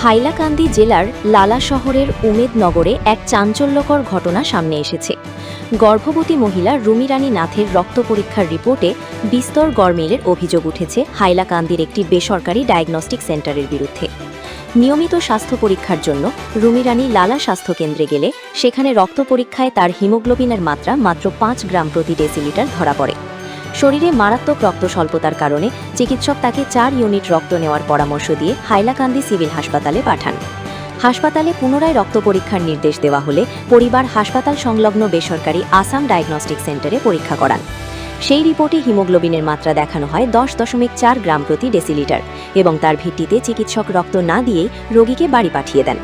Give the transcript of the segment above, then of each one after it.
হাইলাকান্দি জেলার লালা শহরের উমেদনগরে এক চাঞ্চল্যকর ঘটনা সামনে এসেছে। গর্ভবতী মহিলা রুমি রানী নাথের রক্ত পরীক্ষার রিপোর্টে বিস্তর গরমিলের অভিযোগ উঠেছে হাইলাকান্দির একটি বেসরকারি ডায়াগনস্টিক সেন্টারের বিরুদ্ধে। নিয়মিত স্বাস্থ্য পরীক্ষার জন্য রুমি রানী লালা স্বাস্থ্যকেন্দ্রে গেলে সেখানে রক্ত পরীক্ষায় তার হিমোগ্লোবিনের মাত্রা মাত্র 5 গ্রাম প্রতি ডেসিলিটার ধরা পড়ে। শরীরে মারাত্মক রক্ত স্বল্পতার কারণে চিকিৎসক তাকে 4 ইউনিট রক্ত নেওয়ার পরামর্শ দিয়ে হাইলাকান্দি সিভিল হাসপাতালে পাঠান। হাসপাতালে পুনরায় রক্ত পরীক্ষার নির্দেশ দেওয়া হলে পরিবার হাসপাতাল সংলগ্ন বেসরকারি আসাম ডায়াগনস্টিক সেন্টারে পরীক্ষা করান। সেই রিপোর্টে হিমোগ্লোবিনের মাত্রা দেখানো হয় 10.4 গ্রাম প্রতি ডেসিলিটার এবং তার ভিত্তিতে চিকিৎসক রক্ত না দিয়েই রোগীকে বাড়ি পাঠিয়ে দেন।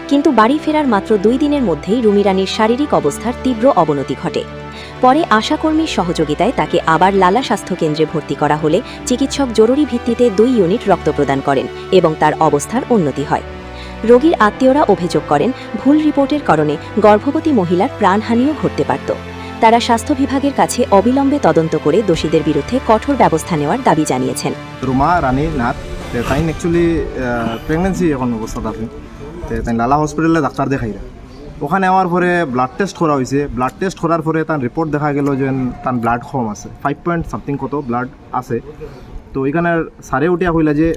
কিন্তু বাড়ি ফেরার মাত্র 2 দিনের মধ্যেই রুমি রানীর শারীরিক অবস্থার তীব্র অবনতি ঘটে। পরে আশাকর্মীর সহযোগিতায় তাকে আবার লালা স্বাস্থ্যকেন্দ্রে ভর্তি করা হলে চিকিৎসক জরুরি ভিত্তিতে 2 ইউনিট রক্ত প্রদান করেন এবং তার অবস্থার উন্নতি হয়। রোগীর আত্মীয়রা অভিযোগ করেন, ভুল রিপোর্টের কারণে গর্ভবতী মহিলার প্রাণহানিও ঘটতে পারত। তারা স্বাস্থ্য বিভাগের কাছে অবিলম্বে তদন্ত করে দোষীদের বিরুদ্ধে কঠোর ব্যবস্থা নেওয়ার দাবি জানিয়েছেন। রুমা রানী নাথ তাই অ্যাকচুয়ালি প্রেগনেন্সি এখন অবস্থাতে আছে, তাই লালা হসপিটালে ডাক্তার দেখাইরা। ওখানে নেওয়ার পরে ব্লাড টেস্ট করা হয়েছে। ব্লাড টেস্ট করার পরে তার রিপোর্ট দেখা গেল যে তার ব্লাড কম আছে, 5 পয়েন্ট সামথিং কত ব্লাড আছে। তো এখানে সারে উঠিয়া হইলা যে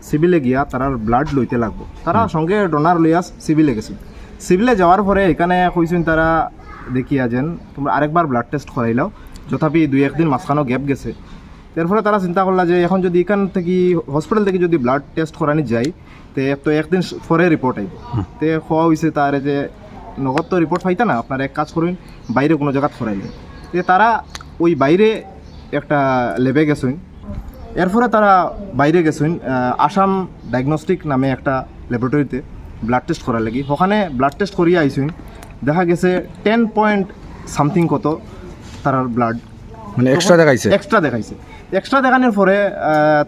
সিভিলে গিয়া তারা ব্লাড লইতে লাগবো। তারা সঙ্গে ডোনার লইয়া সিভিলে গেছে। সিভিলে যাওয়ার পরে এখানে কইছেন তারা দেখিয়া যেন তোমরা আরেকবার ব্লাড টেস্ট করাইলাও, যথাপি 2-1 দিন মাঝখানেও গ্যাপ গেছে। এরপরে তারা চিন্তা করলা যে এখন যদি এখান থেকে হসপিটাল থেকে যদি ব্লাড টেস্ট করানি যাই তো 1 দিন পরে রিপোর্ট আইব। তে খাওয়া হয়েছে তার যে নগদ তো রিপোর্ট পাইতা না, আপনারা এক কাজ করুন বাইরে কোনো জায়গা করাইলেন। তারা ওই বাইরে একটা ল্যাবে গেছেন। এরপরে তারা বাইরে গেছেন আসাম ডায়াগনস্টিক নামে একটা ল্যাবরেটরিতে ব্লাড টেস্ট করার লাগি। ওখানে ব্লাড টেস্ট করিয়ে আইসুন, দেখা গেছে 10 পয়েন্ট সামথিং কত তার ব্লাড মানে এক্সট্রা দেখাইছে। এক্সট্রা দেখানোর পরে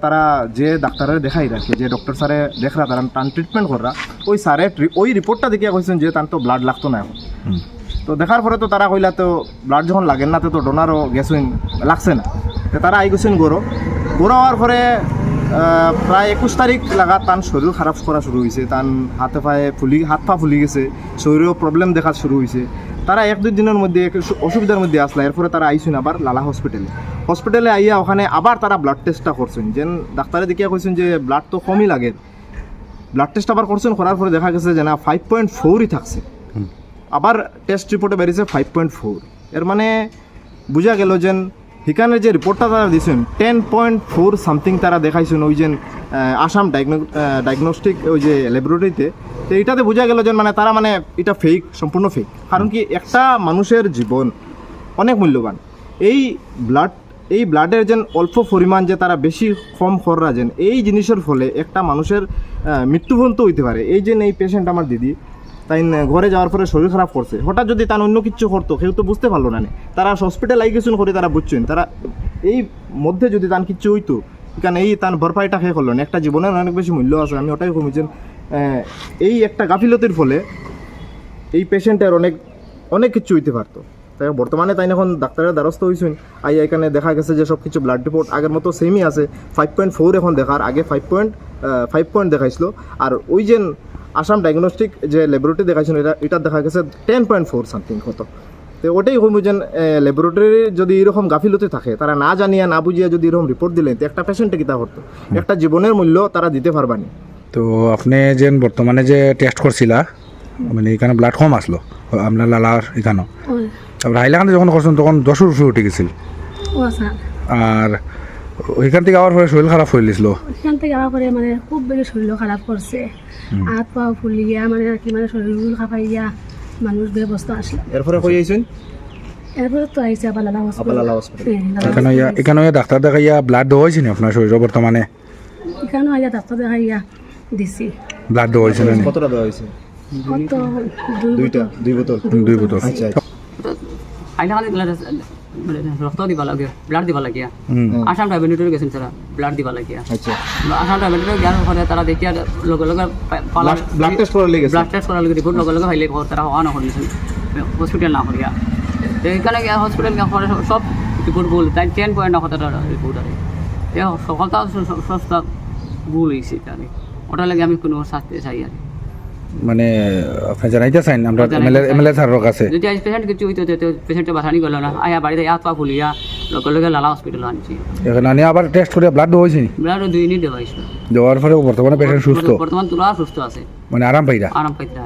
তারা যে ডাক্তারের দেখাই রাখে, যে ডক্টর স্যারে দেখরা তারা টান ট্রিটমেন্ট করা, ওই স্যারে ওই রিপোর্টটা দেখিয়া কইছেন যে তার তো ব্লাড লাগতো না এখন। তো দেখার পরে তো তারা কইলা তো ব্লাড যখন লাগেন না তো ডোনারও গেছেন লাগছে না। তো তারা আই গেছেন গরো হওয়ার পরে প্রায় 21 তারিখ লাগা তার শরীর খারাপ করা শুরু হয়েছে। তার হাত পা ফুলি গেছে, শরীরেও প্রবলেম দেখা শুরু হয়েছে। তারা 1-2 দিনের মধ্যে অসুবিধার মধ্যে আসলা। এরপরে তারা আইসুন আবার লালা হসপিটালে আইয়া ওখানে আবার তারা ব্লাড টেস্টটা করছেন। যেন ডাক্তারে দেখিয়া কইছেন যে ব্লাড তো কমই লাগে। ব্লাড টেস্ট আবার করছেন, করার পরে দেখা গেছে যে না 5.4ই থাকছে। আবার টেস্ট রিপোর্টে বেরিয়েছে 5.4। এর মানে বোঝা গেল যে সেখানে যে রিপোর্টটা তারা দিয়েছেন 10.4 সামথিং তারা দেখাইছেন ওই যে আসাম ডায়াগনস্টিক ওই যে ল্যাবরেটরিতে। তো এইটাতে বোঝা গেল যে মানে তারা মানে এটা ফেক, সম্পূর্ণ ফেক। কারণ কি একটা মানুষের জীবন অনেক মূল্যবান। এই ব্লাডের যে অল্প পরিমাণ যে তারা বেশি কম খররা যেন এই জিনিসের ফলে একটা মানুষের মৃত্যু পর্যন্ত হইতে পারে। এই যে এই পেশেন্ট আমার দিদি, তাই ঘরে যাওয়ার পরে শরীর খারাপ করছে, হঠাৎ যদি তার অন্য কিছু করতো কেউ তো বুঝতে পারলো না। তারা হসপিটাল আইগেছেন করে তারা বুঝছেন, তারা এই মধ্যে যদি তার কিছু হইতো কারণ এই তার ভরপাইটা খেয়ে করলো না। একটা জীবনের অনেক বেশি মূল্য আছে। আমি ওটাই কমিছেন এই একটা গাফিলতির ফলে এই পেশেন্টের অনেক কিছু হইতে পারতো। তাই বর্তমানে তাই এখন ডাক্তারের দ্বারস্থ হয়েছেন। এখানে দেখা গেছে যে সব কিছু ব্লাড রিপোর্ট আগের মতো সেমই আছে। 5.4 এখন দেখার, আগে 5 পয়েন্ট দেখাইছিল। আর ওই যে আসাম ডায়াগনস্টিক যে ল্যাবরেটরি দেখাইছেন এটা দেখা গেছে 10.4 সামথিং কত। তো ওটাই কমিছেন ল্যাবরেটরি যদি এরকম গাফিলতি থাকে, তারা না জানিয়া না বুঝিয়া যদি এরকম রিপোর্ট দিলেন তো একটা পেশেন্টে কিতা করতো, একটা জীবনের মূল্য তারা দিতে পারবানি। তো আপনি যে বর্তমানে যে টেস্ট করছিলা মানে এখানে ব্লাড কম আসলো আপনার লালার এখানেও, তারপরে হাইলাকান্দি যখন করছেন তখন 10 উপরে উঠে গেছিল। আর ওইখান থেকে আবার পরে শরীর খারাপ হয়ে গেছিল। ওইখান থেকে আবার পরে মানে খুব বেশি শরীর খারাপ করছে, হাত পা ফুলি গিয়া মানে আর কি মানে শরীর খাপাই গিয়া মানুষ ব্যবস্থা আসলো। এরপরে কই আইছেন? এরপরে তো আইছে আবার লালা হসপিটাল। এখানে ডাক্তার দেখাইয়া ব্লাড দেওয়া হয়েছে না আপনার শরীরে বর্তমানে? এখানে আইয়া ডাক্তার দেখাইয়া দিছি। ব্লাড দেওয়া হয়েছে না? কতটা দেওয়া হয়েছে? কত? 2 বোতল। আচ্ছা, রক্ত দিবা লাগে, ব্লাড দিবা লাগিয়া আসাম ডায়াবেটিস গেছেন তারা ব্লাড দিবা লাগিয়া। আচ্ছা, আসাম ডায়াবেটিস গিয়ার পরে তারা দেখিয়া লগে ব্লাড টেস্ট করার লাগে রিপোর্ট লগে ভাইলে তারা হওয়া না করেছেন হসপিটাল না করিয়া। এখানে গিয়া হসপিটাল গিয়া পরে সব রিপোর্ট ভুল, তাই 10 পয়েন্ট না কথা রিপোর্ট আছে। সকলটা সস্তা ভুল হয়েছে এখানে ওটার লাগে আমি কোনো শাস্তি চাই আর মানে আপনি জানাইতে চাইন আমরা এমএলএ স্যারের কাছে যদি আজ পেশেন্ট কিছু হইতো তো পেশেন্টটা বাঁচানি গেল না আয়া বাড়িতে হাত পা ফুলিয়া লগে লগে লালা হসপিটাল আনছি এখানে আনি আবার টেস্ট করে ব্লাড দেওয়া হয়েছে ব্লাড 2 ইউনিট দেওয়া হয়েছিল দেওয়ার পরে বর্তমানে পেশেন্ট সুস্থ বর্তমান তোলা সুস্থ আছে মানে আরাম পাইরা আরাম পাইতে